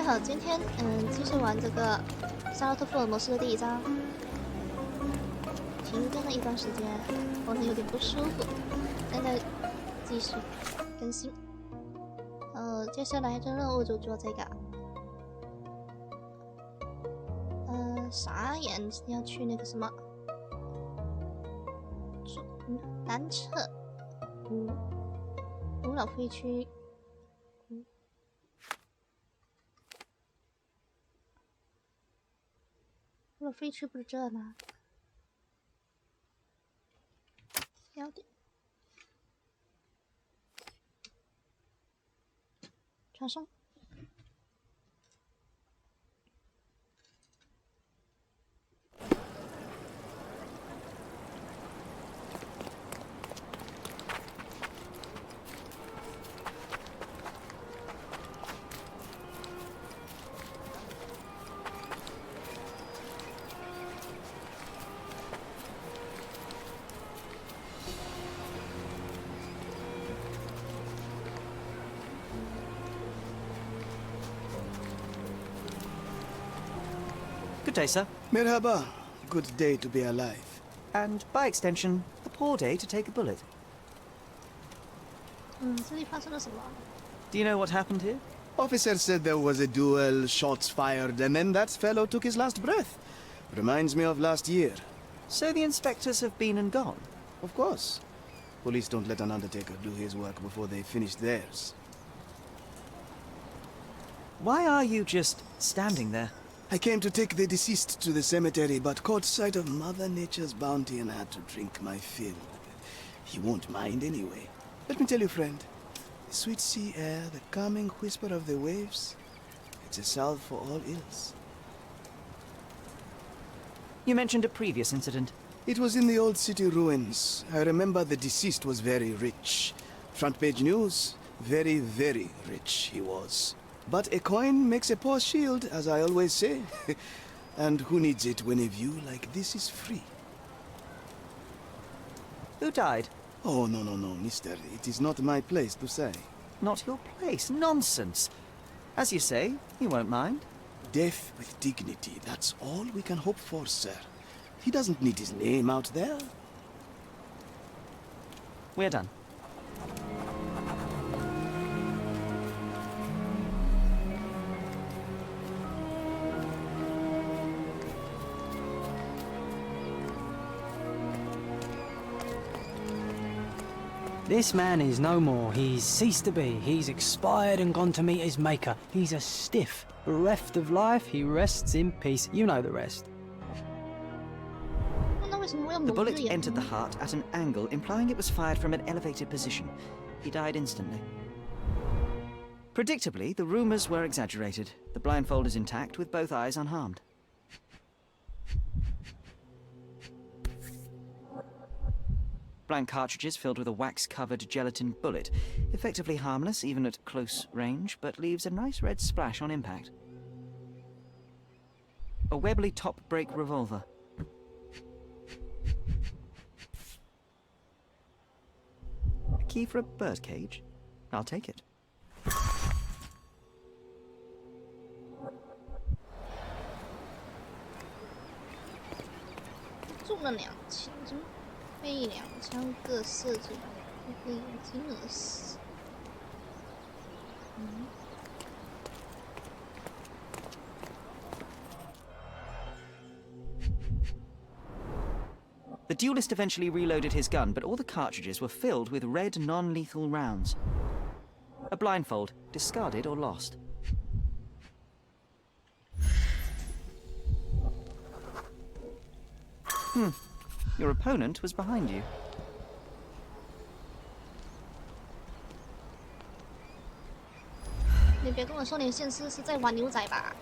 好，今天继续玩这个《夏洛特福尔摩斯》的第1章。停更了一段时间，头疼有点不舒服，现在继续更新。接下来这任务就做这个。傻眼要去那个什么，南侧古老废墟。古老废墟不是这吗？标点，传送。Good day, sir. Merhaba. Good day to be alive. And, by extension, a poor day to take a bullet. 这里发生了什么？ Do you know what happened here? Officer said there was a duel, shots fired, and then that fellow took his last breath. Reminds me of last year. So the inspectors have been and gone? Of course. Police don't let an undertaker do his work before they finish theirs. Why are you just standing there? I came to take the deceased to the cemetery, but caught sight of Mother Nature's bounty and had to drink my fill. He won't mind anyway. Let me tell you, friend. The sweet sea air, the calming whisper of the waves, it's a salve for all ills. You mentioned a previous incident. It was in the old city ruins. I remember the deceased was very rich. Front page news, very, very rich he was. But a coin makes a poor shield, as I always say. And who needs it when a view like this is free? Who died? Oh, no, mister. It is not my place to say. Not your place. Nonsense. As you say, you won't mind. Death with dignity, that's all we can hope for, sir. He doesn't need his name out there. We're done. This man is no more. He's ceased to be. He's expired and gone to meet his maker. He's a stiff. Bereft of life, he rests in peace. You know the rest. The bullet entered the heart at an angle, implying it was fired from an elevated position. He died instantly. Predictably, the rumors were exaggerated. The blindfold is intact, with both eyes unharmed. Blank cartridges filled with a wax-covered gelatin bullet. Effectively harmless, even at close range, but leaves a nice red splash on impact. A Webley top-break revolver. A key for a birdcage? I'll take it. 中了2枪，怎么被2枪各射中？被眼睛而死。The duelist eventually reloaded his gun, but all the cartridges were filled with red non-lethal rounds. A blindfold, discarded or lost. Your opponent was behind you. 你别跟我说你现实是在玩牛仔吧？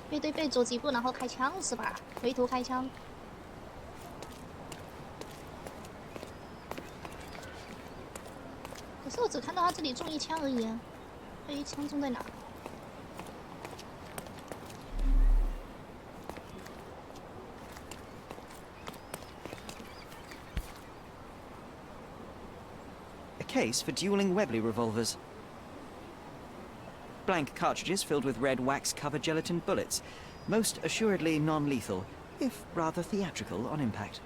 背对背走几步，然后开枪是吧？回头开枪。可是我只看到他这里中1枪而已啊，这1枪中在哪？ A case for dueling Webley revolvers. Blank cartridges filled with red wax-covered gelatin bullets. Most assuredly non-lethal, if rather theatrical on impact.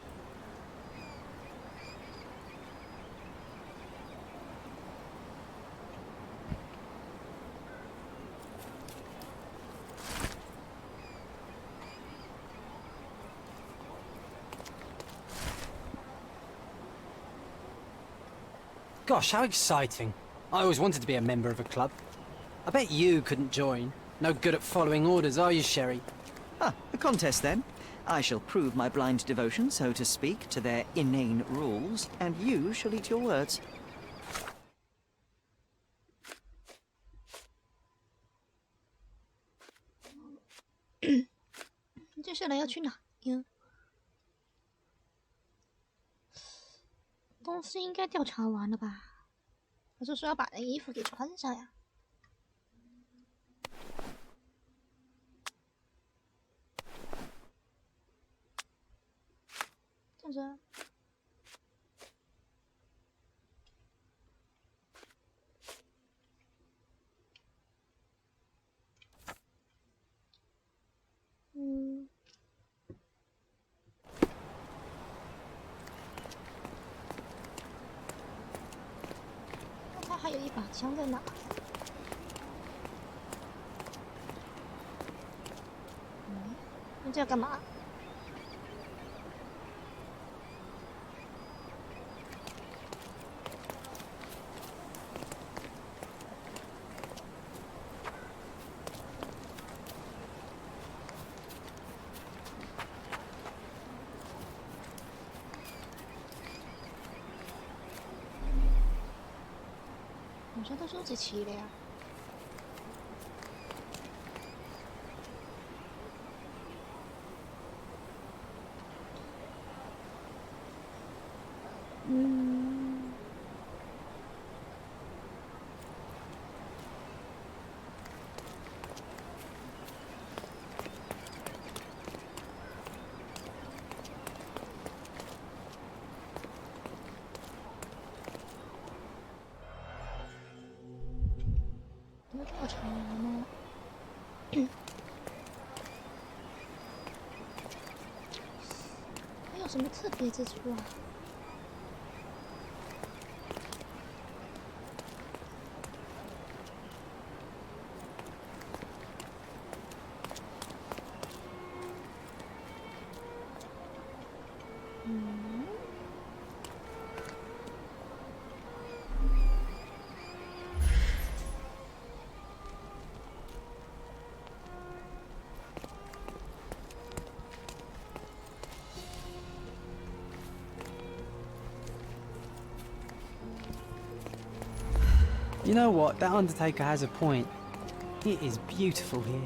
Gosh, how exciting. I always wanted to be a member of a club. I bet you couldn't join. No good at following orders, are you, Sherry? Ah, a contest then. I shall prove my blind devotion, so to speak, to their inane rules, and you shall eat your words. 接下来要去哪呀？公司应该调查完了吧？还是说要把那衣服给穿上呀？这样子。嗯。他还有一把枪在哪？那这要干嘛？好像都是这期的呀。调查完了。还有什么特别之处啊？You know what? That Undertaker has a point. It is beautiful here.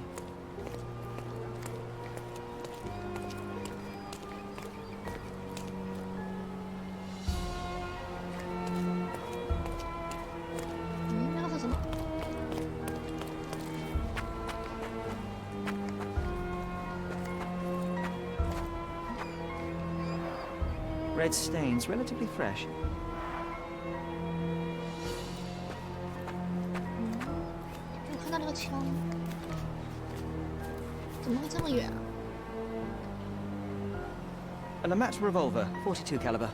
Red stains, relatively fresh. 我看到那个枪，怎么会这么远啊？ An Amat revolver, 42 caliber.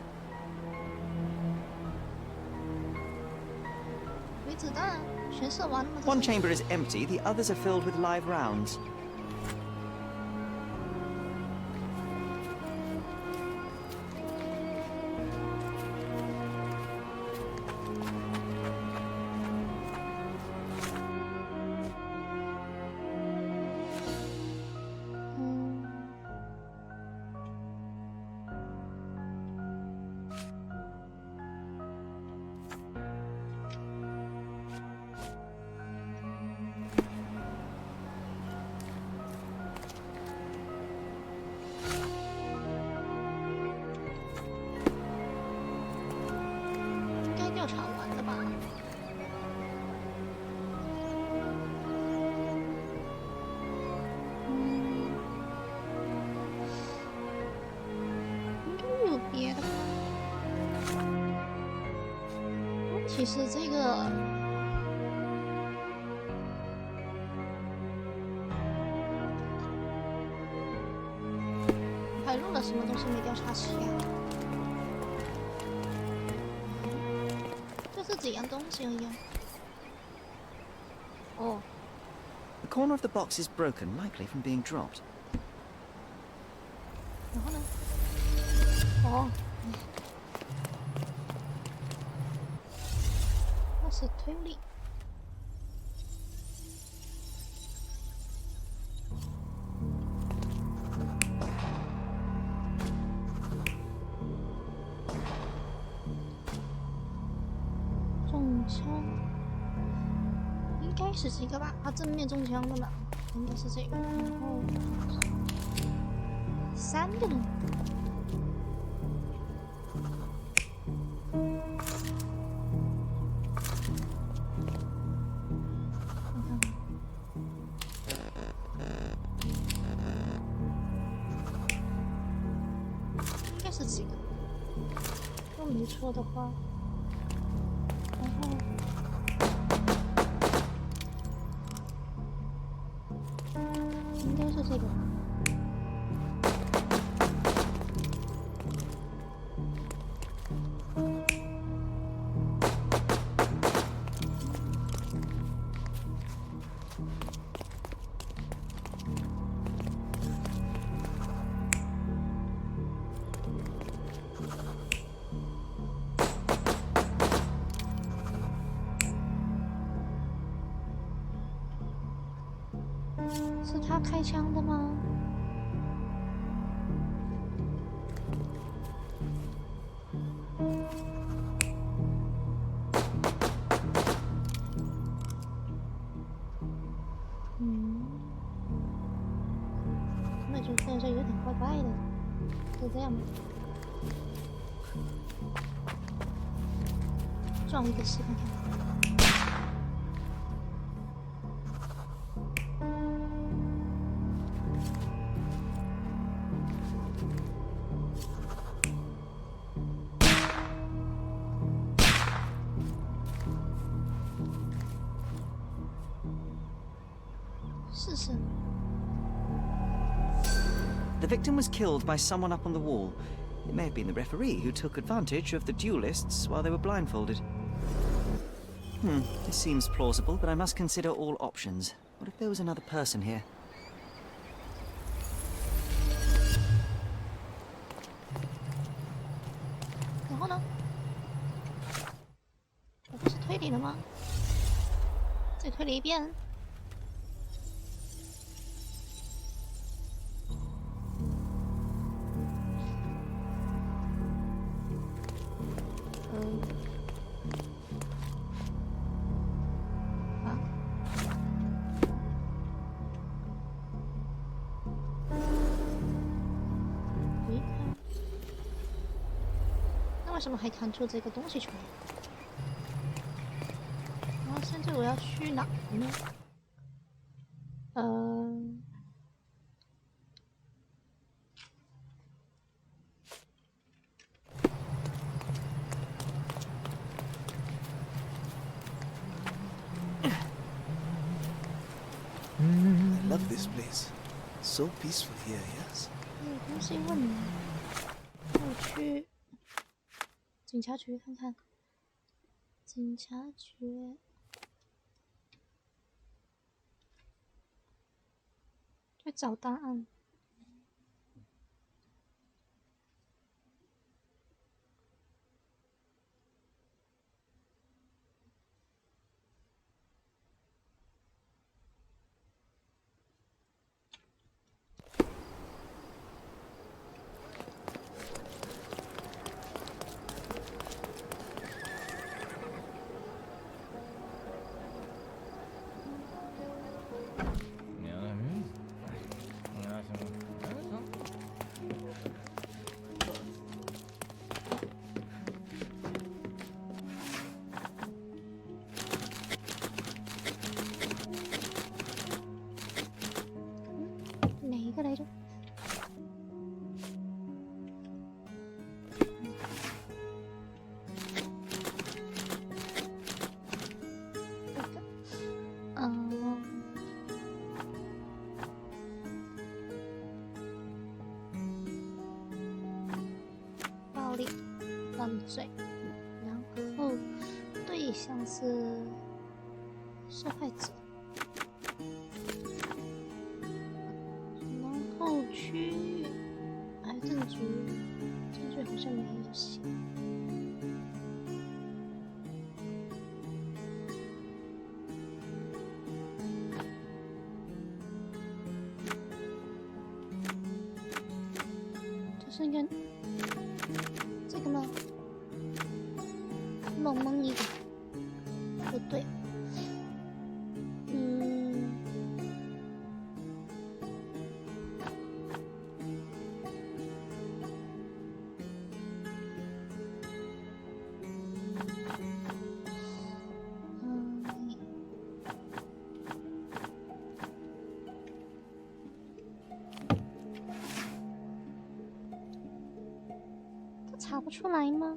没子弹，全射完了吗？ One chamber is empty, the others are filled with live rounds.其实这个了什么东西没调查齐呀？就这几样东西而已啊。哦， The corner of the box is broken, likely from being dropped. 然后呢？哦，开始推理。中枪，应该是这个吧？他正面中枪的嘛，应该是这个。然后3个人。应该是几个，如果没错的话。然后，应该是这个。是他开枪的吗？那就看着有点怪怪的，就这样吧。撞一个试看看。试试。 The victim was killed by someone up on the wall. It may have been the referee who took advantage of the duelists while they were blindfolded. This seems plausible, but I must consider all options. What if there was another person here? 然后呢？我不是推理了吗？再推理一遍。为什么还弹出这个东西出来？然后现在我要去哪呢？I love this place. So peaceful here, yes? 有东西问你，我去警察局看看。警察局，去找答案。哪一个来着？这个，上罪，然后对象是受害者，然后区域还有证据好像没有写。就是应该这个吗？蒙一个，不对。查不出来吗？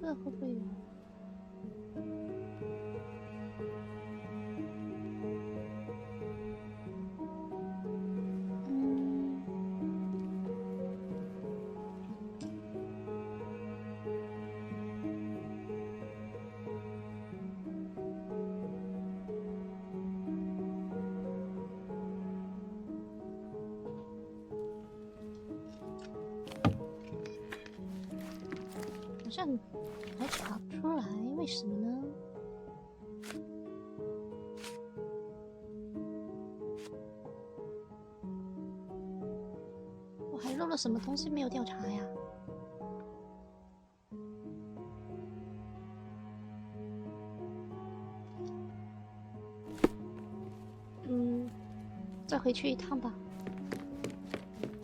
这个会不会有？好像还查不出来，为什么呢？我还漏了什么东西没有调查呀？再回去一趟吧。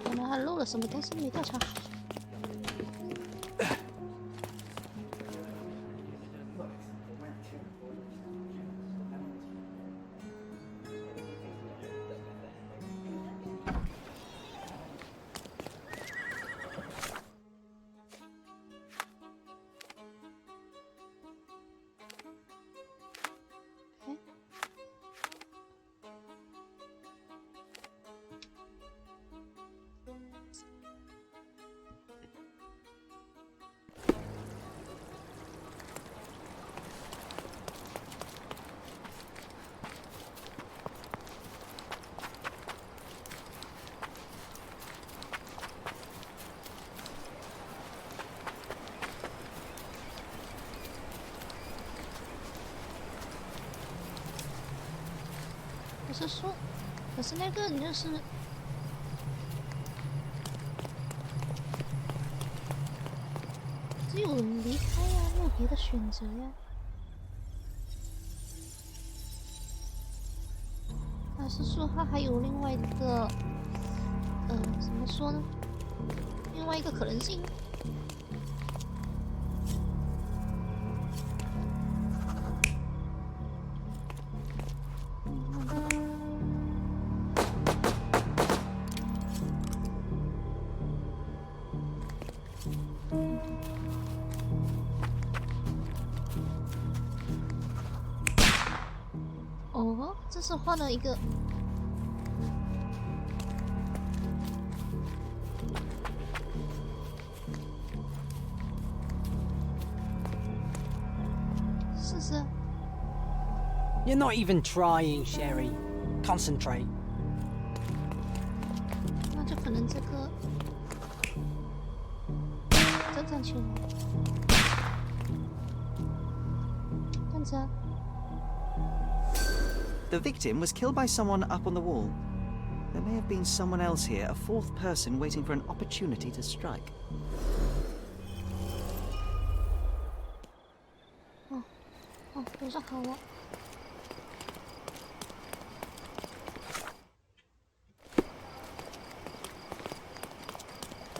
可能还漏了什么东西没调查好。可是那个你就是只有离开呀，没有别的选择呀。还是说他还有另外一个，怎么说呢？另外一个可能性。哦，这是换了一个。试试。 You're not even trying, Sherry. Concentrate. 那就可能这个站起来，站着。 The victim was killed by someone up on the wall. There may have been someone else here, a fourth person waiting for an opportunity to strike. 哦，有上好了。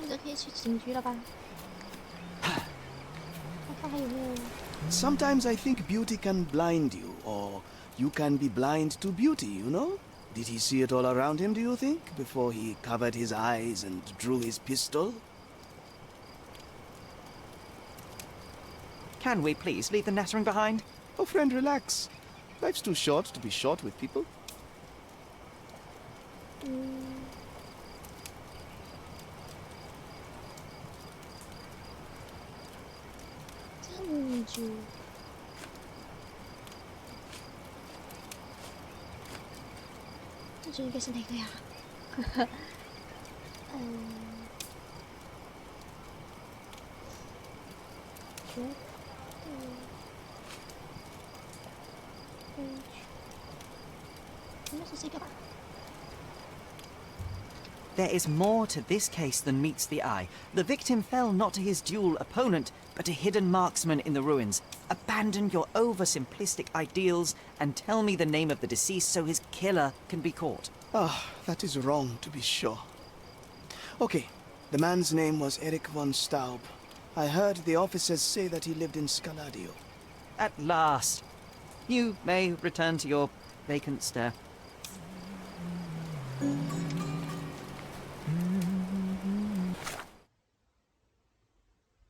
那就可以去警局了吧？看看还有没有。 Sometimes I think beauty can blind you, or you can be blind to beauty, you know? Did he see it all around him, do you think, before he covered his eyes and drew his pistol? Can we please leave the nattering behind? Oh, friend, relax. Life's too short to be short with people. 证据。这应该是哪个呀？绝对应该是这个吧。 There is more to this case than meets the eye. The victim fell not to his dual opponent, but a hidden marksman in the ruins. Abandon your oversimplistic ideals and tell me the name of the deceased so his killer can be caught. Ah, that is wrong, to be sure. Okay, the man's name was Eric von Staub. I heard the officers say that he lived in Scaladio. At last. You may return to your vacant stare.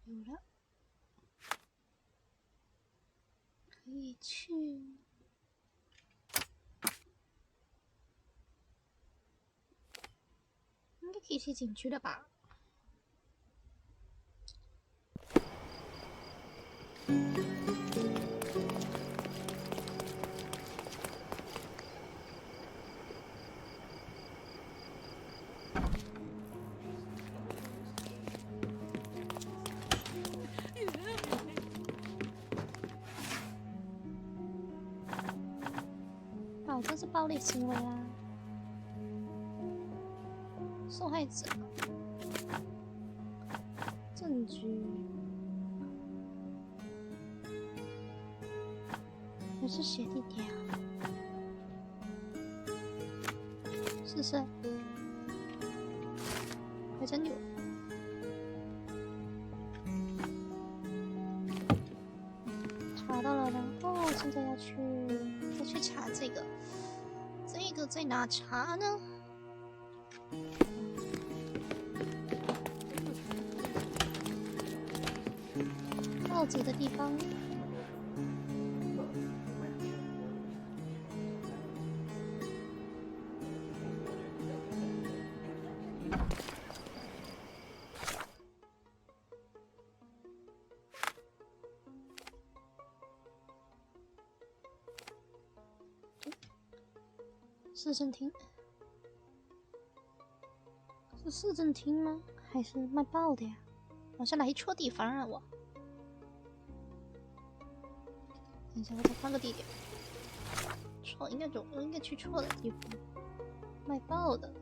有了，可以去。应该可以去景区的吧？哦，这是暴力行为啊！受害者证据也是写地点啊，是谁？还真有。查到了，然后现在要去再去查这个，这个在哪查呢？报纸的地方。市政厅是市政厅吗？还是卖报的呀？好像来错地方了我。等一下，我再换个地点。错，应该去错的地方。卖报的。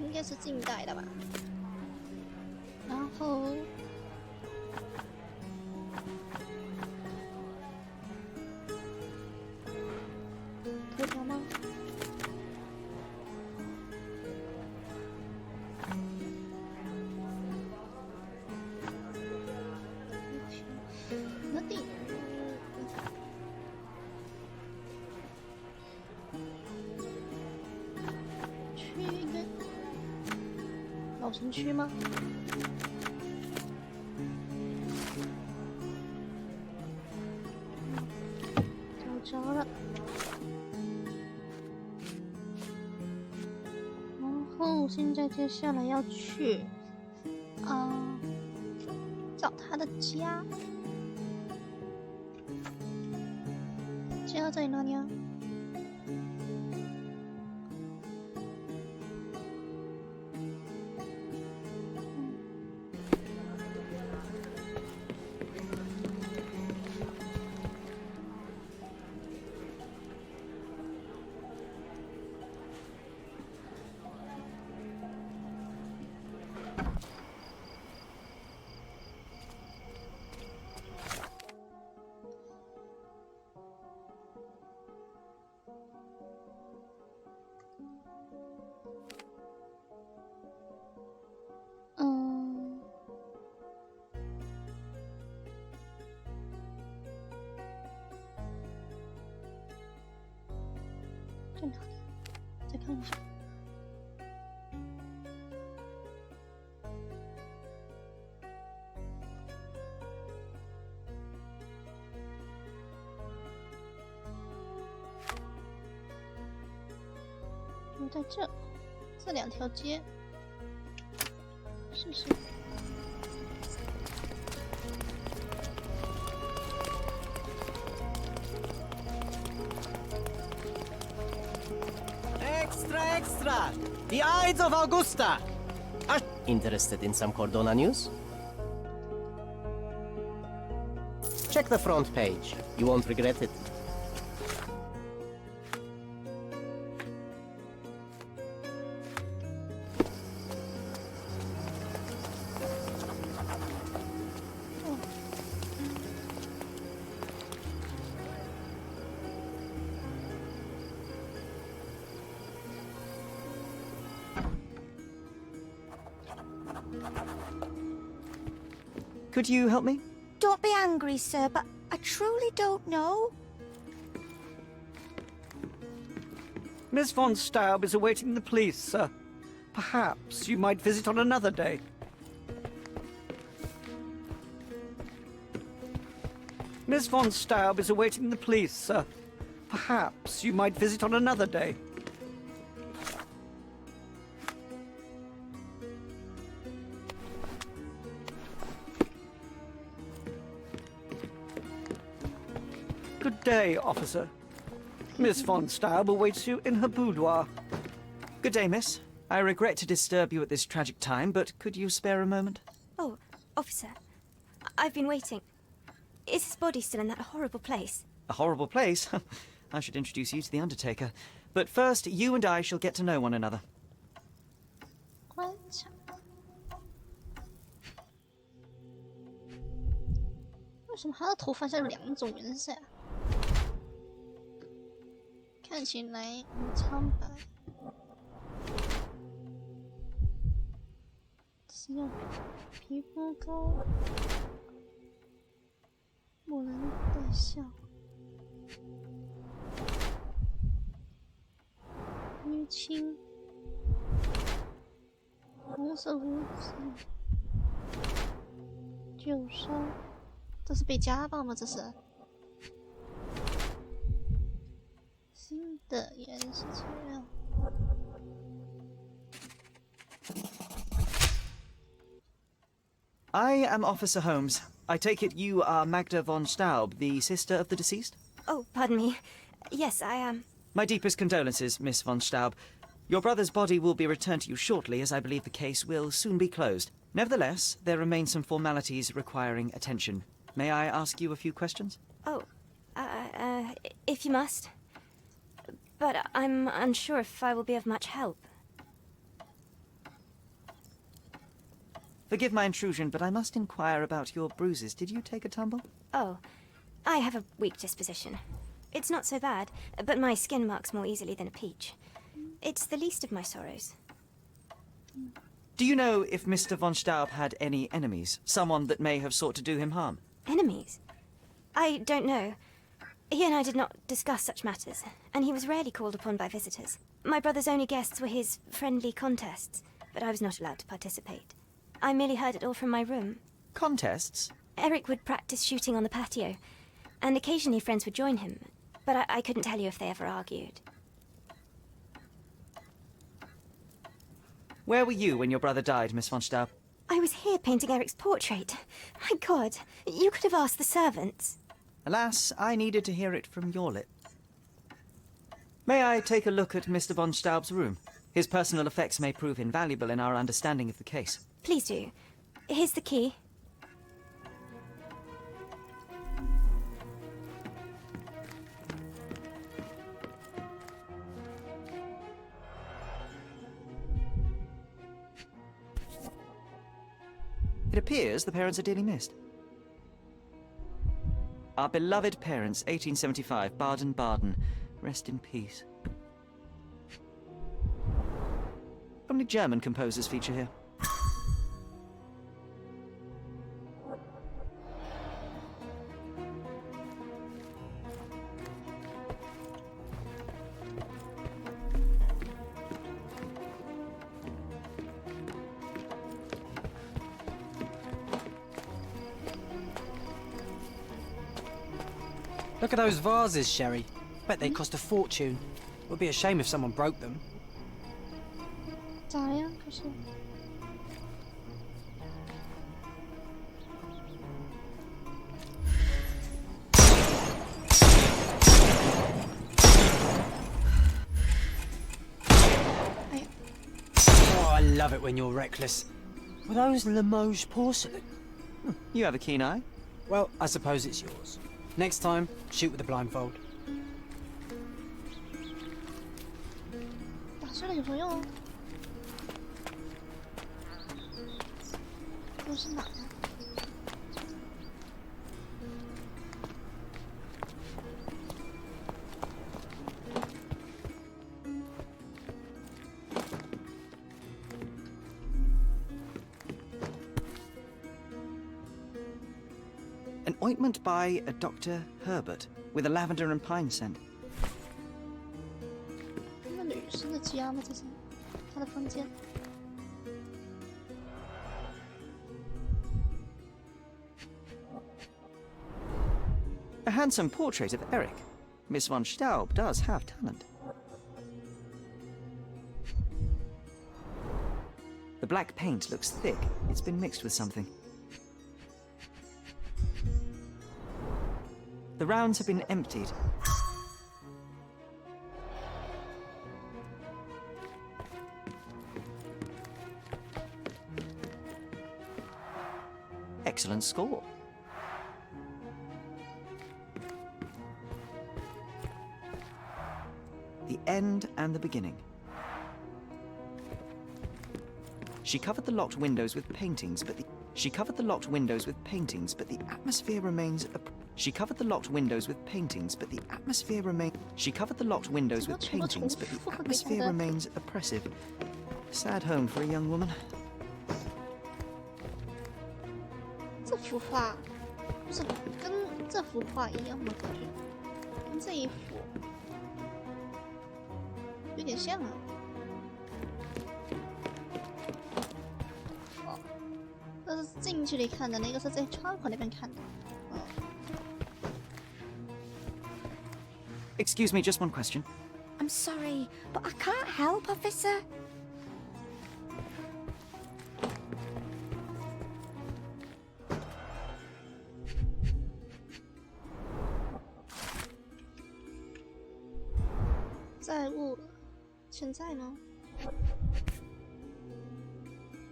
应该是近代的吧，然后头条吗？那地。老城区吗？找着了。然后现在接下来要去找他的家。家在哪里啊？在哪里？再看一下。就在这2条街，试试。Extra, extra! The Ides of Augusta! Interested in some Cordona news? Check the front page. You won't regret it. Could you help me? Don't be angry, sir, but I truly don't know. Miss von Staub is awaiting the police, sir. Perhaps you might visit on another day. Miss von Staub is awaiting the police, sir. Perhaps you might visit on another day. Good day, officer. Miss von Staub awaits you in her boudoir. Good day, miss. I regret to disturb you at this tragic time, but could you spare a moment? Oh, officer, I've been waiting. Is his body still in that horrible place? A horrible place? I should introduce you to the Undertaker. But first, you and I shall get to know one another. 观察。为什么他的头发像有2种颜色呀？看起来很苍白。是要皮肤膏，莫人带笑，淤青，红色胡子，旧伤，这是被家暴吗？这是。新的颜色材料。I am Officer Holmes. I take it you are Magda von Staub, the sister of the deceased? Oh, pardon me. Yes, I am. My deepest condolences, Miss von Staub. Your brother's body will be returned to you shortly, as I believe the case will soon be closed. Nevertheless, there remain some formalities requiring attention. May I ask you a few questions? Oh, if you must. But I'm unsure if I will be of much help. Forgive my intrusion, but I must inquire about your bruises. Did you take a tumble? Oh, I have a weak disposition. It's not so bad, but my skin marks more easily than a peach. It's the least of my sorrows. Do you know if Mr. von Staub had any enemies? Someone that may have sought to do him harm? Enemies? I don't know. He and I did not discuss such matters, and he was rarely called upon by visitors. My brother's only guests were his friendly contests, but I was not allowed to participate. I merely heard it all from my room. Contests? Eric would practice shooting on the patio, and occasionally friends would join him, but I couldn't tell you if they ever argued. Where were you when your brother died, Miss von Staub? I was here painting Eric's portrait. My God, you could have asked the servants. Alas, I needed to hear it from your lips. May I take a look at Mr. von Staub's room? His personal effects may prove invaluable in our understanding of the case. Please do. Here's the key. It appears the parents are dearly missed. Our beloved parents, 1875, Baden-Baden. Rest in peace. Only German composers feature here. Look at those vases, Sherry. Bet they cost a fortune. Would be a shame if someone broke them. 咋了呀？可是。哎呀， Oh, I love it when you're reckless. Were those Limoges porcelain? You have a keen eye. Well, I suppose it's yours. Next time, shoot with a blindfold. 打碎了有什么用啊？这是哪呀？ An ointment by a Dr. Herbert with a lavender and pine scent. 那个女生的家吗？这是她的房间。 A handsome portrait of Eric. Miss von Staub does have talent. The black paint looks thick. It's been mixed with something. The rounds have been emptied. Excellent score. The end and the beginning. She covered the locked windows with paintings, but the atmosphere remains. She covered the locked windows with paintings, but the atmosphere remains. She covered the locked windows with paintings, but the atmosphere remains oppressive. Sad home for a young woman. 这幅画不是跟这幅画一样吗？感觉跟这一幅有点像啊。哦，这是近距离看的，那个是在窗口那边看的。哦， Excuse me, just one question. I'm sorry, but I can't help, officer.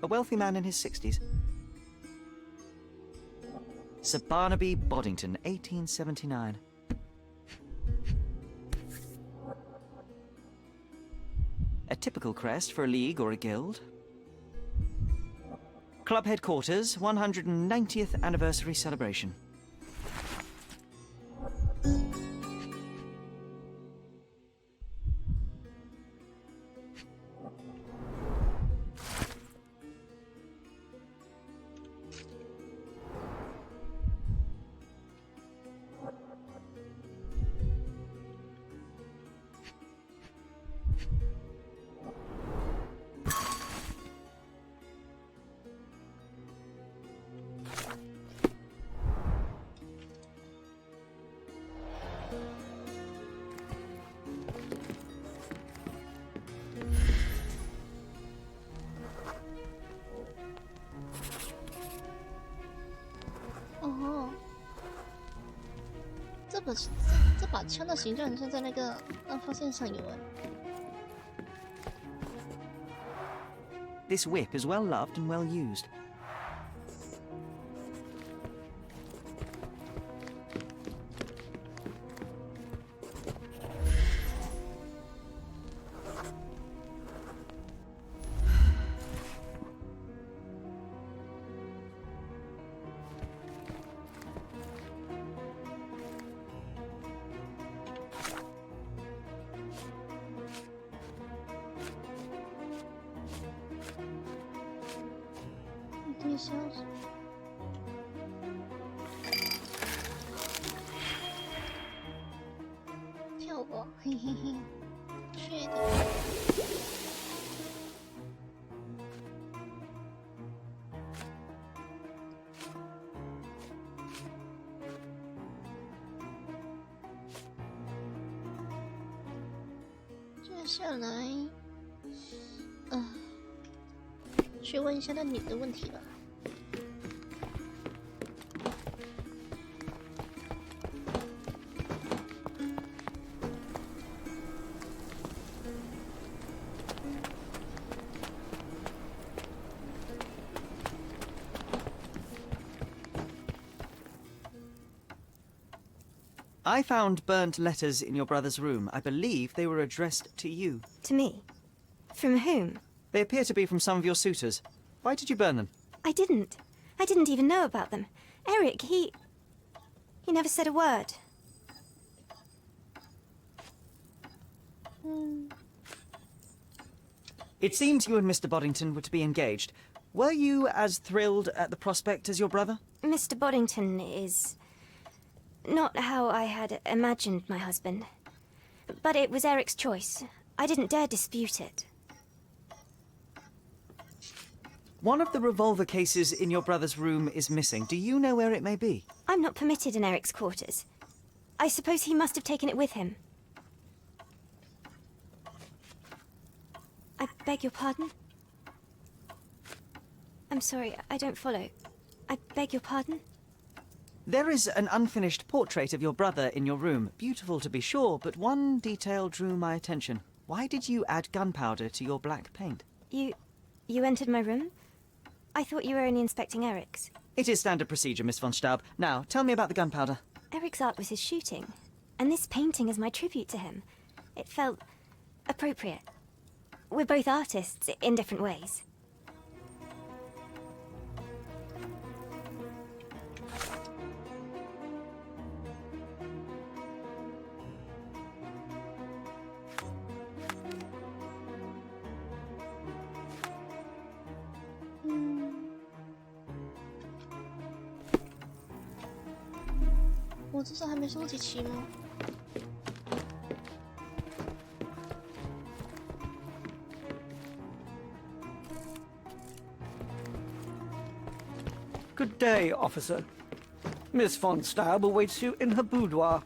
A wealthy man in his 60s. Sir Barnaby Boddington, 1879. A typical crest for a league or a guild. Club headquarters, 190th anniversary celebration. Oh. 这把枪的形状很像在那个案发现上有哎。This whip is well loved and well used.跳过，嘿嘿嘿，确定。接下来，去问一下那女的问题了。I found burnt letters in your brother's room. I believe they were addressed to you. To me? From whom? They appear to be from some of your suitors. Why did you burn them? I didn't. I didn't even know about them. Eric, he never said a word. It seems you and Mr. Boddington were to be engaged. Were you as thrilled at the prospect as your brother? Mr. Boddington is not how I had imagined my husband. But it was Eric's choice. I didn't dare dispute it. One of the revolver cases in your brother's room is missing. Do you know where it may be? I'm not permitted in Eric's quarters. I suppose he must have taken it with him. I beg your pardon? I'm sorry, I don't follow. I beg your pardon? There is an unfinished portrait of your brother in your room. Beautiful to be sure, but one detail drew my attention. Why did you add gunpowder to your black paint? You entered my room? I thought you were only inspecting Eric's. It is standard procedure, Miss von Staub. Now, tell me about the gunpowder. Eric's art was his shooting, and this painting is my tribute to him. It felt appropriate. We're both artists in different ways.我这是还没收集齐吗？ Good day, officer. Miss von Staub awaits you in her boudoir.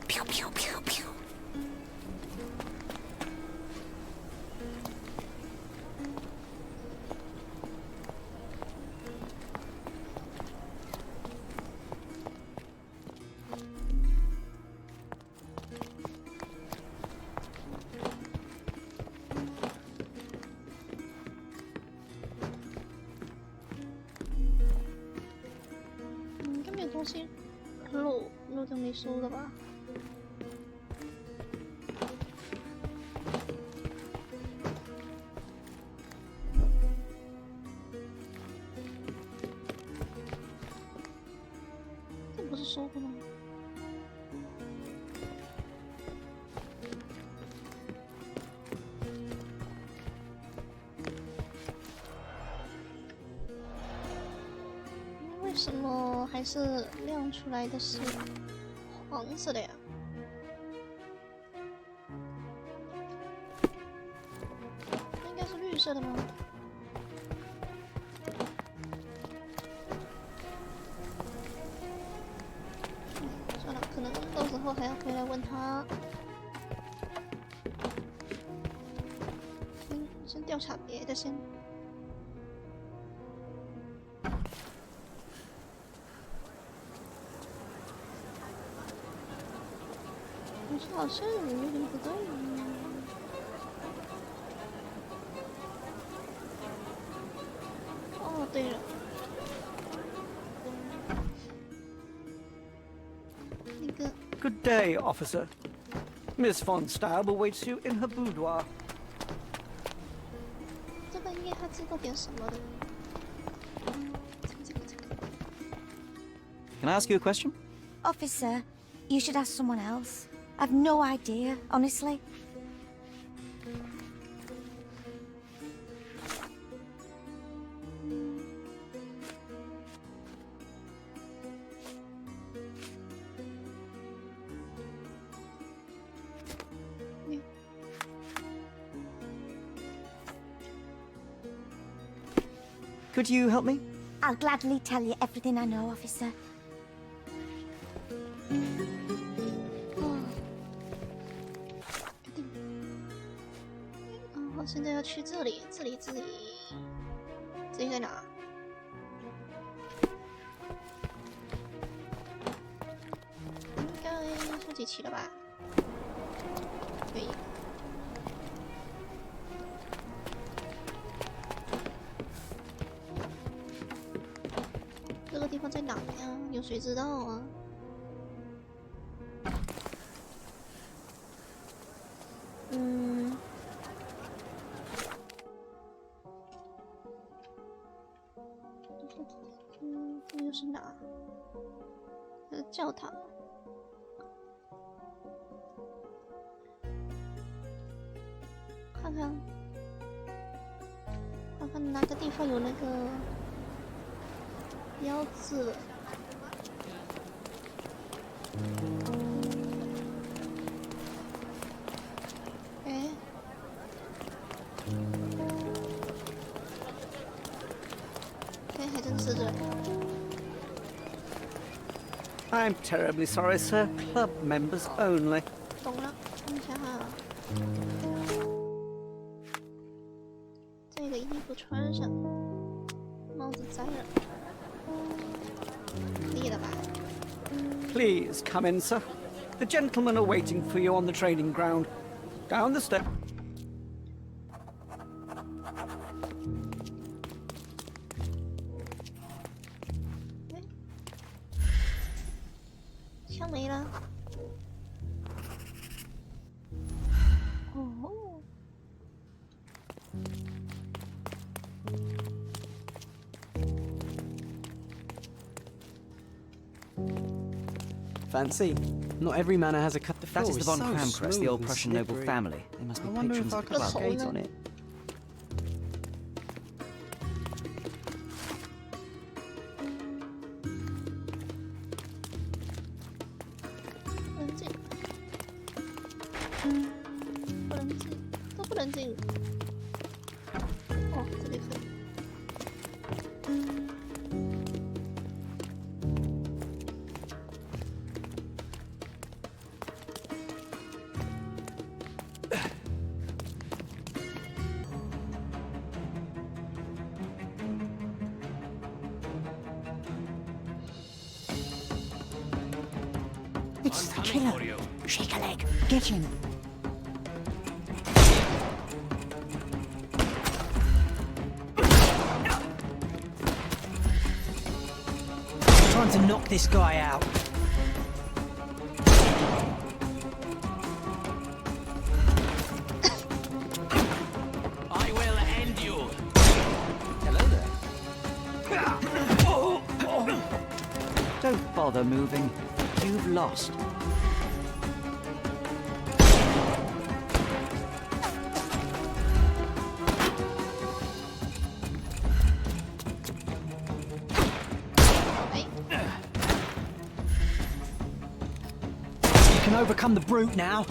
Pew, pew, pew, pew.漏掉没收的吧？这不是收过的吗？为什么还是亮出来的是黄色的呀？那应该是绿色的吗？算了，可能到时候还要回来问他。先调查别的先。 好像有点不对。哦，对了，那个。Good day, officer. Miss von Staub awaits you in her boudoir. 这个应该他知道点什么的。这个。Can I ask you a question? Officer, you should ask someone else. I've no idea, honestly. Could you help me? I'll gladly tell you everything I know, officer. 嗯， But 这个应该他知道点什么的。 I don't know anything. 我现在要去这里，这里，这里在哪？应该收集齐了吧？可以。这个地方在哪呀？有谁知道啊？这又是哪？这个教堂。看看哪个地方有那个标志。哎。哎，还真是的。 I'm terribly sorry, sir. Club members only. 懂了，看一下哈。这个衣服穿上，帽子摘了，可以了吧？ Please come in, sir. The gentlemen are waiting for you on the training ground. Down the step. 枪没了。哦。Fancy. Not every manor has a cut. The That is the von so Kramkrest, the old smooth and Prussian noble slippery. family. They must I be wonder patrons if I of the could club. skate on it. It's the killer. Shake a leg. Get him. Trying to knock this guy out. I will end you. Hello there. Don't bother moving. You've lost. You can overcome the brute now.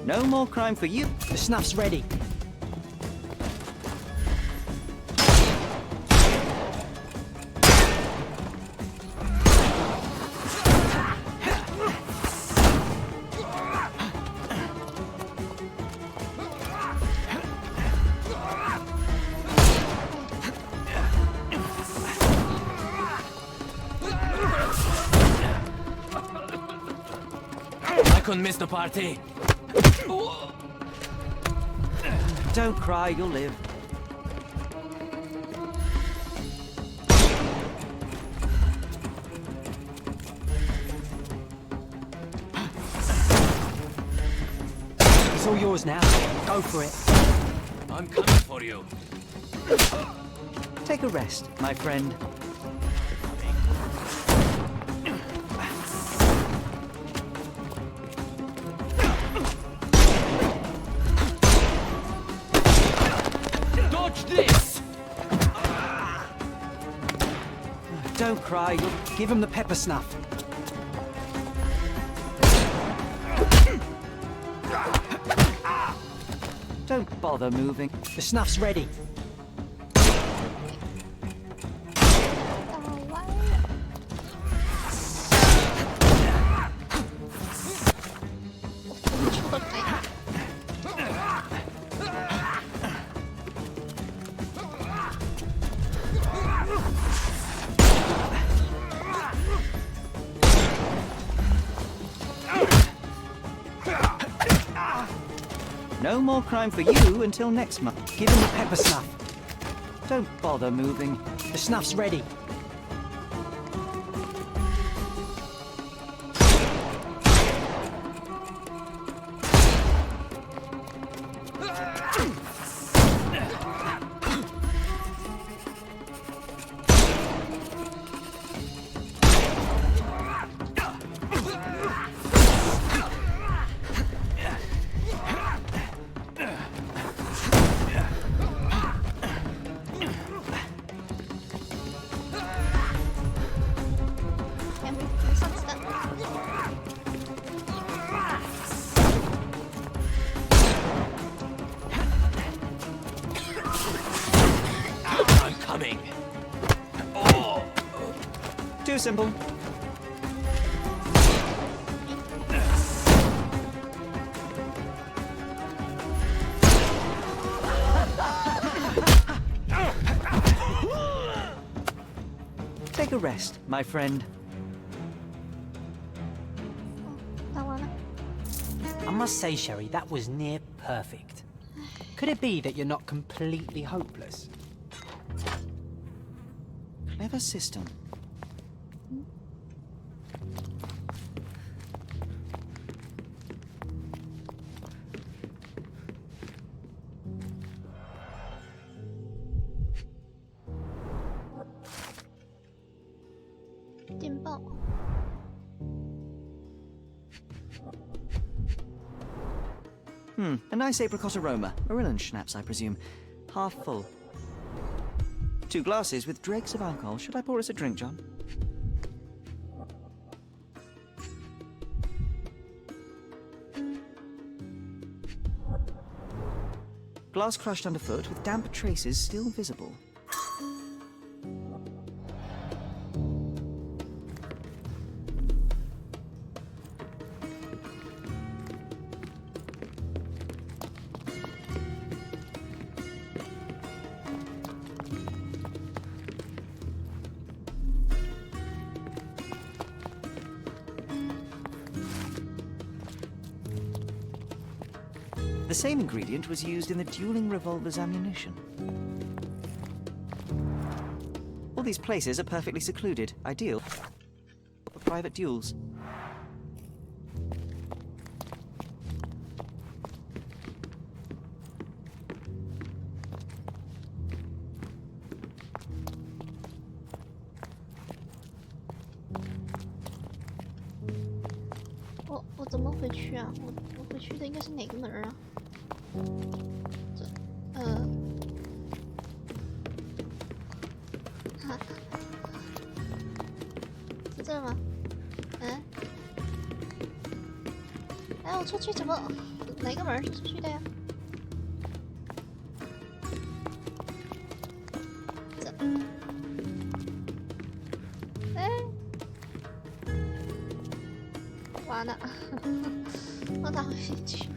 No more crime for you. The snuff's ready. I couldn't miss the party. Don't cry, you'll live. It's all yours now. Go for it. I'm coming for you. Take a rest, my friend. Dodge this! Don't cry, you'll... Give him the pepper snuff. Don't bother moving. The snuff's ready. No more crime for you until next month. Give him the pepper snuff. Don't bother moving. The snuff's ready. I'm coming. Too simple. Take a rest, my friend. 打完了。 I must say, Sherry, that was near perfect. Could it be that you're not completely hopeless? Clever system. A nice apricot aroma. Marilyn schnapps, I presume. Half full. 2 glasses with dregs of alcohol. Should I pour us a drink, John? Glass crushed underfoot with damp traces still visible. The same ingredient was used in the dueling revolver's ammunition. All these places are perfectly secluded, ideal for private duels.我怎么回去啊？我回去的应该是哪个门啊？是这吗？哎，我出去怎么哪个门是出去的呀？完了，我咋回去？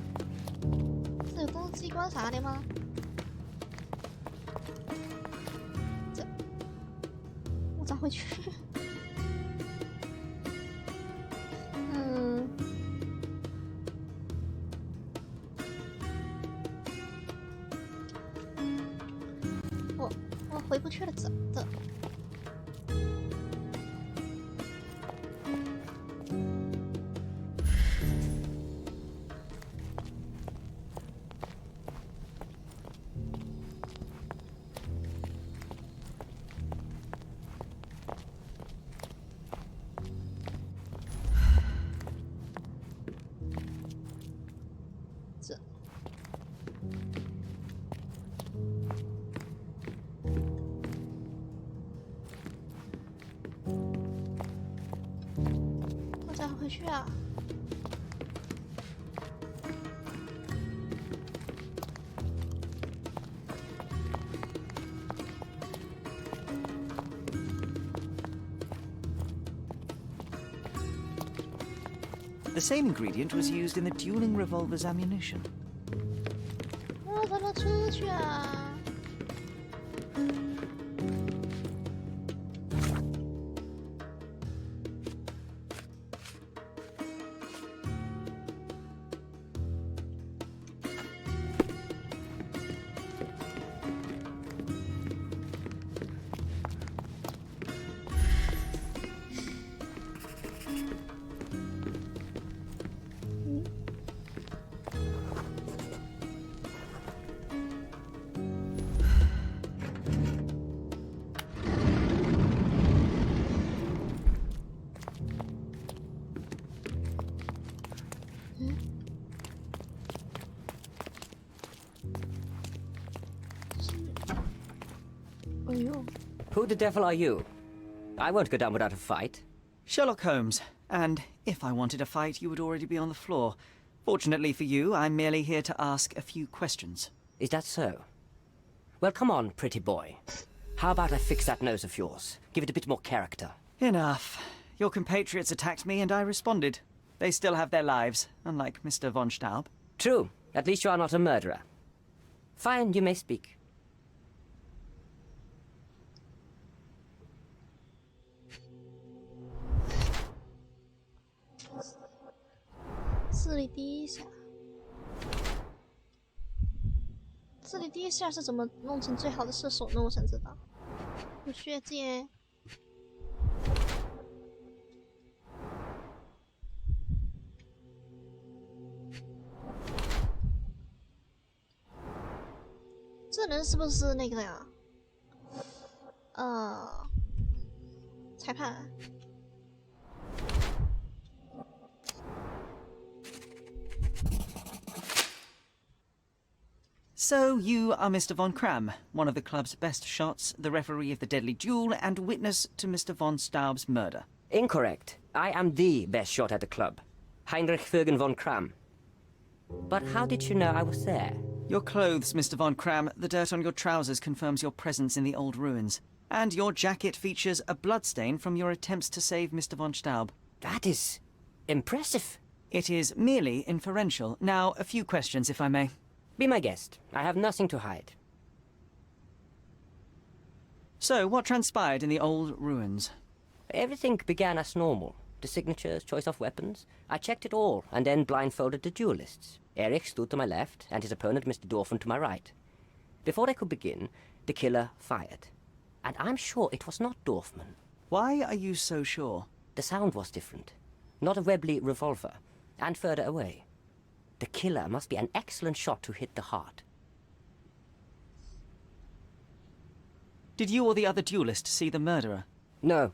是有动机关啥的吗？我咋回去？我回不去了，这。我咋回去啊？The same ingredient was used in the dueling revolver's ammunition. 我怎么出去啊？哎呦， Who the devil are you? I won't go down without a fight. Sherlock Holmes, and if I wanted a fight, you would already be on the floor. Fortunately for you, I'm merely here to ask a few questions. Is that so? Well, come on, pretty boy. How about I fix that nose of yours? Give it a bit more character. Enough. Your compatriots attacked me and I responded. They still have their lives, unlike Mr. von Staub. True. At least you are not a murderer. Fine, you may speak. 智力第一下，智力第一下是怎么弄成最好的射手呢？我想知道。有血界。这人是不是那个呀？裁判。 So, you are Mr. von Kram, one of the club's best shots, the referee of the deadly duel, and witness to Mr. von Staub's murder. Incorrect. I am the best shot at the club. Heinrich Jürgen von Kram. But how did you know I was there? Your clothes, Mr. von Kram, the dirt on your trousers confirms your presence in the old ruins. And your jacket features a bloodstain from your attempts to save Mr. von Staub. That is impressive. It is merely inferential. Now, a few questions, if I may. Be my guest. I have nothing to hide. So, what transpired in the old ruins? Everything began as normal. The signatures, choice of weapons. I checked it all, and then blindfolded the duelists. Erich stood to my left, and his opponent, Mr. Dorfman, to my right. Before they could begin, the killer fired. And I'm sure it was not Dorfman. Why are you so sure? The sound was different. Not a Webley revolver. And further away. The killer must be an excellent shot to hit the heart. Did you or the other duelist see the murderer? No.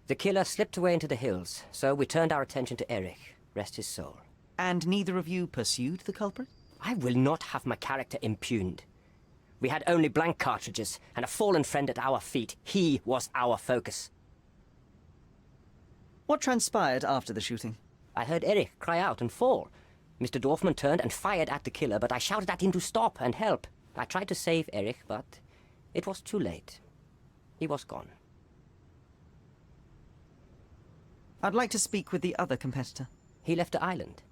The killer slipped away into the hills, so we turned our attention to Erich. Rest his soul. And neither of you pursued the culprit? I will not have my character impugned. We had only blank cartridges, and a fallen friend at our feet. He was our focus. What transpired after the shooting? I heard Erich cry out and fall. Mr. Dorfman turned and fired at the killer, but I shouted at him to stop and help. I tried to save Erich, but it was too late. He was gone. I'd like to speak with the other competitor. He left the island.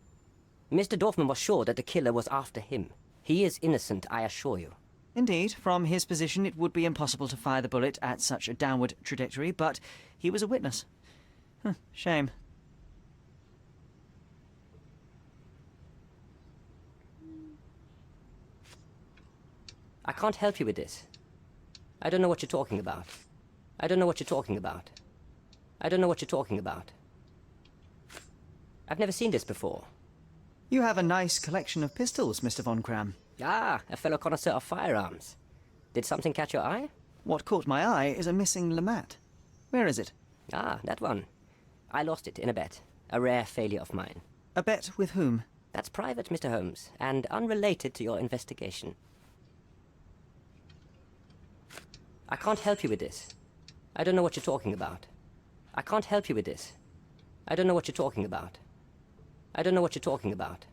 Mr. Dorfman was sure that the killer was after him. He is innocent, I assure you. Indeed, from his position it would be impossible to fire the bullet at such a downward trajectory, but he was a witness. Shame. I can't help you with this. I don't know what you're talking about. I don't know what you're talking about. I don't know what you're talking about. I've never seen this before. You have a nice collection of pistols, Mr. von Kram. Ah, a fellow connoisseur of firearms. Did something catch your eye? What caught my eye is a missing Lamat. Where is it? Ah, that one. I lost it in a bet. A rare failure of mine. A bet with whom? That's private, Mr. Holmes, and unrelated to your investigation. I can't help you with this. I don't know what you're talking about. I can't help you with this. I don't know what you're talking about. I don't know what you're talking about.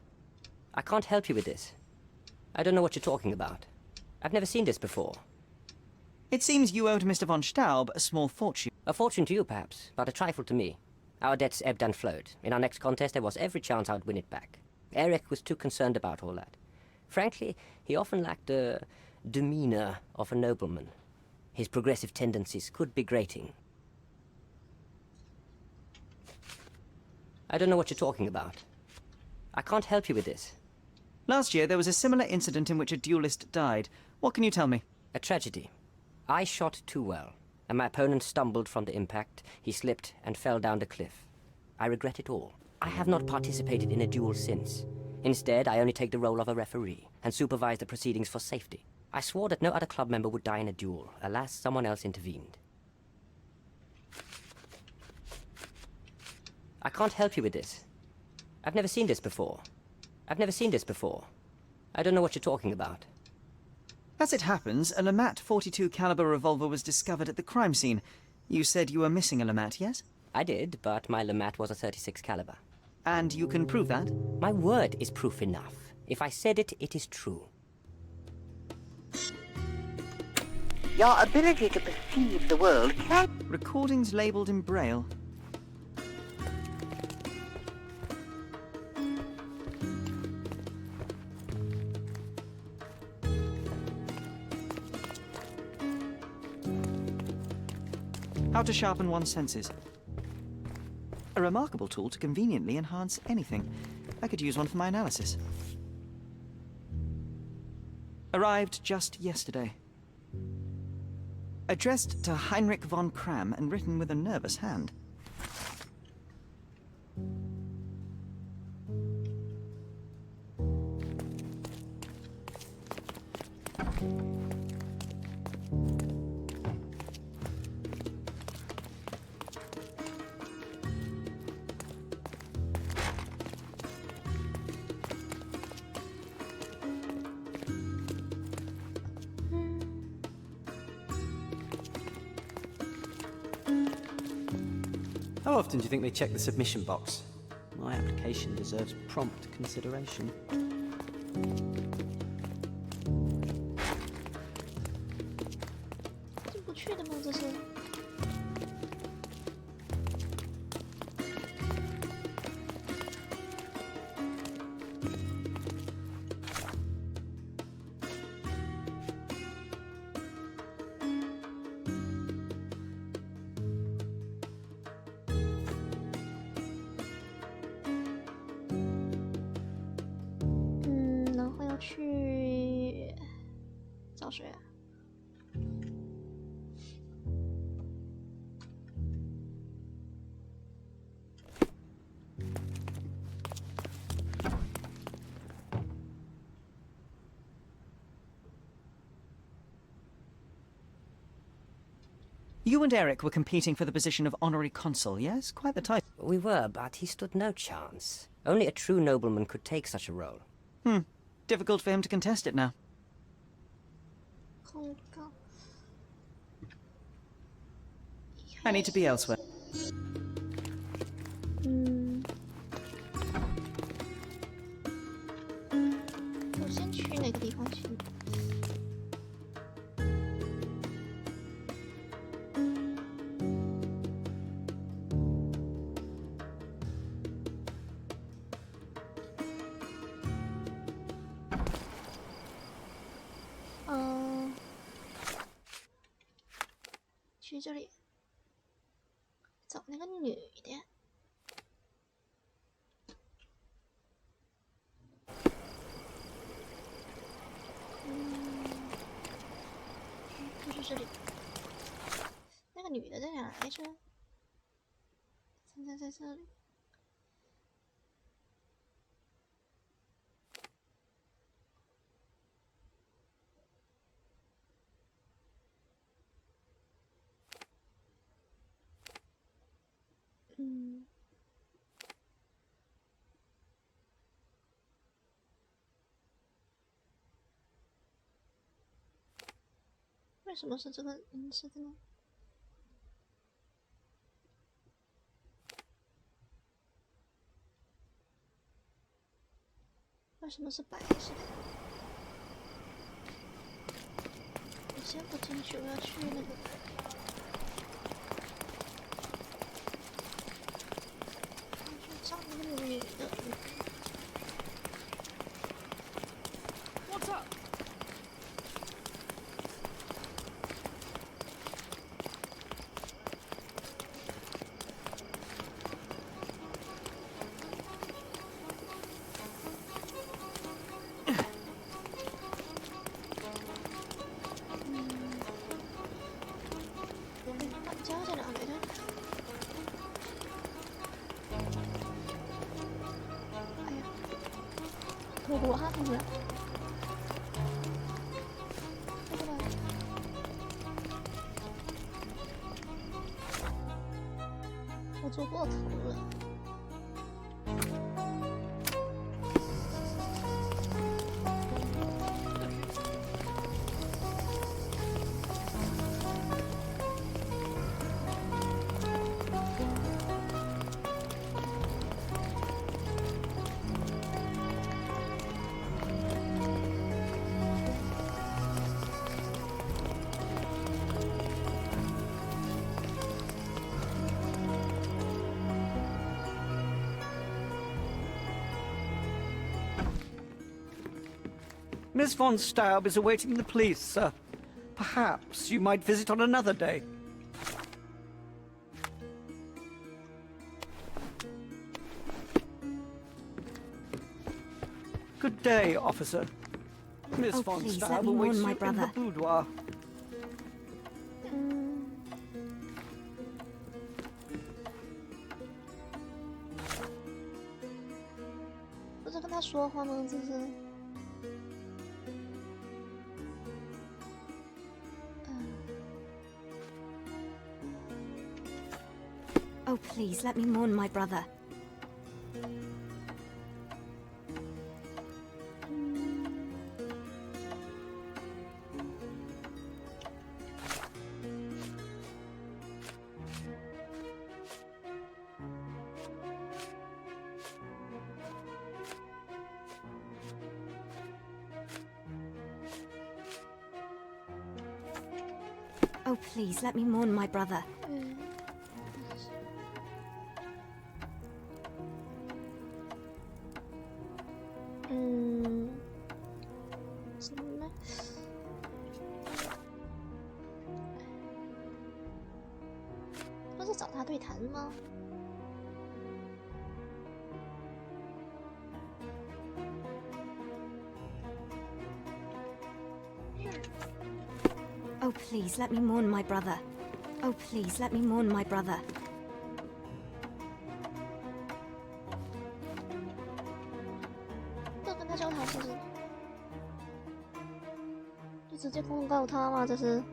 I can't help you with this. I don't know what you're talking about. I've never seen this before. It seems you owed Mr. von Staub a small fortune. A fortune to you, perhaps, but a trifle to me. Our debts ebbed and flowed. In our next contest, there was every chance I would win it back. Erich was too concerned about all that. Frankly, he often lacked the demeanor of a nobleman. His progressive tendencies could be grating. I don't know what you're talking about. I can't help you with this. Last year, there was a similar incident in which a duelist died. What can you tell me? A tragedy. I shot too well, and my opponent stumbled from the impact. He slipped and fell down the cliff. I regret it all. I have not participated in a duel since. Instead, I only take the role of a referee and supervise the proceedings for safety. I swore that no other club member would die in a duel. Alas, someone else intervened. I can't help you with this. I've never seen this before. I've never seen this before. I don't know what you're talking about. As it happens, a Lamat .42 caliber revolver was discovered at the crime scene. You said you were missing a Lamat, yes? I did, but my Lamat was a 36 caliber. And you can prove that? My word is proof enough. If I said it, it is true. Your ability to perceive the world can... Recordings labelled in Braille. How to sharpen one's senses. A remarkable tool to conveniently enhance anything. I could use one for my analysis. Arrived just yesterday. Addressed to Heinrich von Kram and written with a nervous hand. How often do you think they check the submission box? My application deserves prompt consideration. 进不去的吗？这是。然后要去找谁啊？ You and Eric were competing for the position of honorary consul, yes? Quite the title. We were, but he stood no chance. Only a true nobleman could take such a role. Difficult for him to contest it now. I need to be elsewhere. 我先去哪个地方去？去这里找那个女的。就是这里。那个女的在哪来着？现在在这里。为什么是这个银色的呢？为什么是白色的？我先不进去，我要去那个。我去找那个女的。What's up?我哈同学，我做过头了。Miss von Staub is awaiting the police, sir. Perhaps you might visit on another day. Good day, officer. Miss Oh, von please, let Staub me warn awaits my you in her brother. boudoir. 不是跟他说话吗？这是。Oh, please, let me mourn my brother. Oh, please, let me mourn my brother. 什么呢？不是找他对谈吗？ Oh, please, let me mourn my brother. Oh, please, let me mourn my brother. 要跟他交谈，是不是？就直接控告他吗？这是？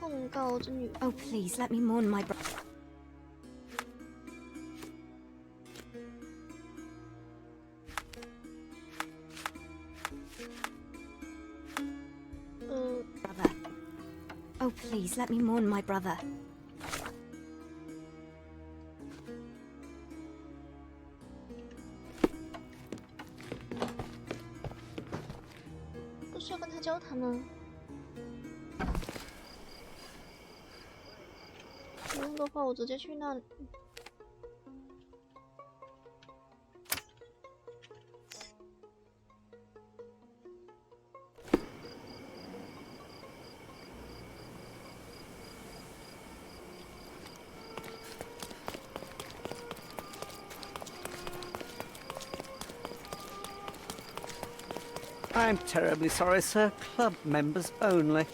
控告这女。 Oh, please, let me mourn my brother. ，brother. Oh, please, let me mourn my brother. 不需要跟他交谈吗？不用的话，我直接去那里。I'm terribly sorry, sir. Club members only.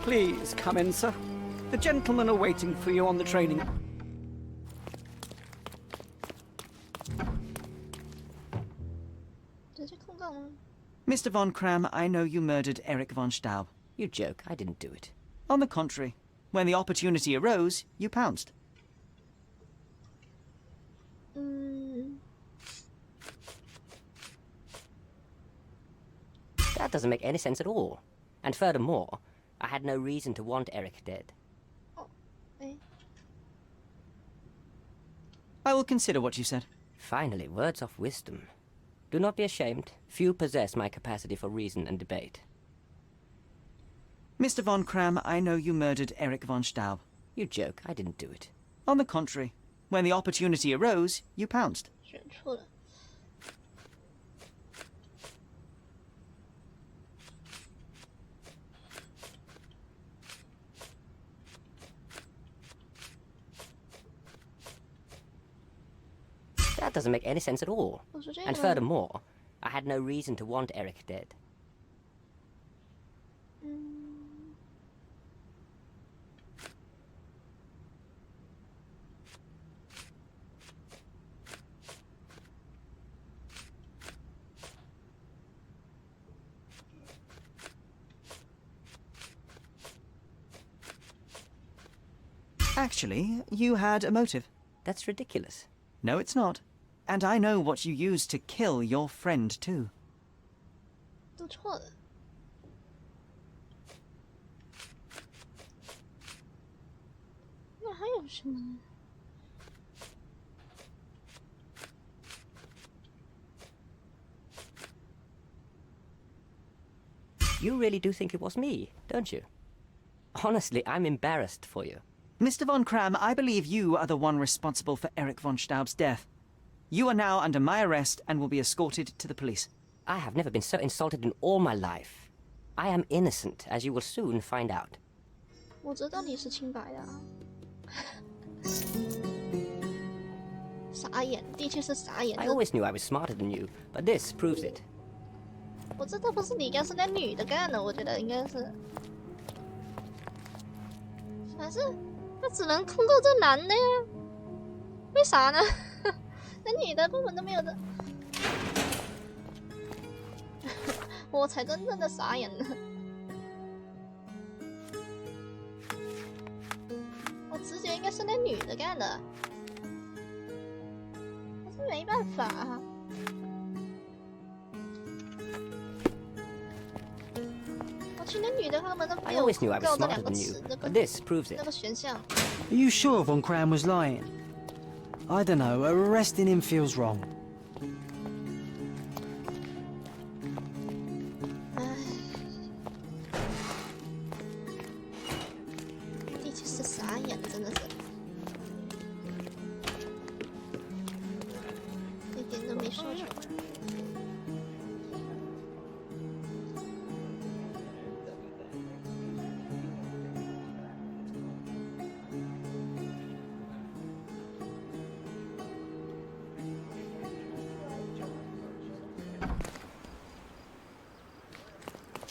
Please come in, sir. The gentlemen are waiting for you on the training. Mr. von Kram, I know you murdered Erich von Staub. You joke, I didn't do it. On the contrary, when the opportunity arose, you pounced. That doesn't make any sense at all. And furthermore, I had no reason to want Erich dead. I will consider what you said. Finally, words of wisdom. Do not be ashamed. Few possess my capacity for reason and debate. Mr. von Kram, I know you murdered Erich von Staub. You joke, I didn't do it. On the contrary, when the opportunity arose, you pounced. 选错了。That doesn't make any sense at all. 我说这个。 And furthermore, I had no reason to want Erich dead. Actually, you had a motive. That's ridiculous. No, it's not. And I know what you used to kill your friend, too. 都错了。那还有什么呢？ You really do think it was me, don't you? Honestly, I'm embarrassed for you. Mr. von Kram, I believe you are the one responsible for Erich von Staub's death. You are now under my arrest and will be escorted to the police. I have never been so insulted in all my life. I am innocent, as you will soon find out. 我知道你是清白的啊。傻眼，的确是傻眼。 I always knew I was smarter than you, but this proves it. 我知道不是你干，是那女的干的，我觉得应该是。反正他只能控告这男的呀，为啥呢？那女的根本都没有的，我才真正的傻眼呢。我直觉应该是那女的干的，可是没办法啊。 I always knew I was smarter than you, but this proves it. 那个选项。 Are you sure Von Kram was lying? I don't know, arresting him feels wrong. 的确是傻眼，真的是，一点都没说出来。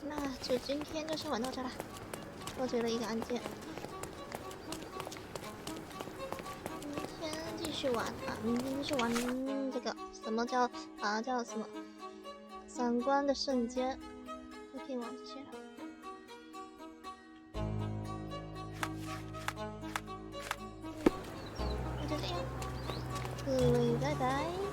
那就今天就先玩到这了，破解了一个案件，明天继续玩啊！明天继续玩这个什么叫叫什么闪光的瞬间，就可以玩这些了。那就这样，各位拜拜。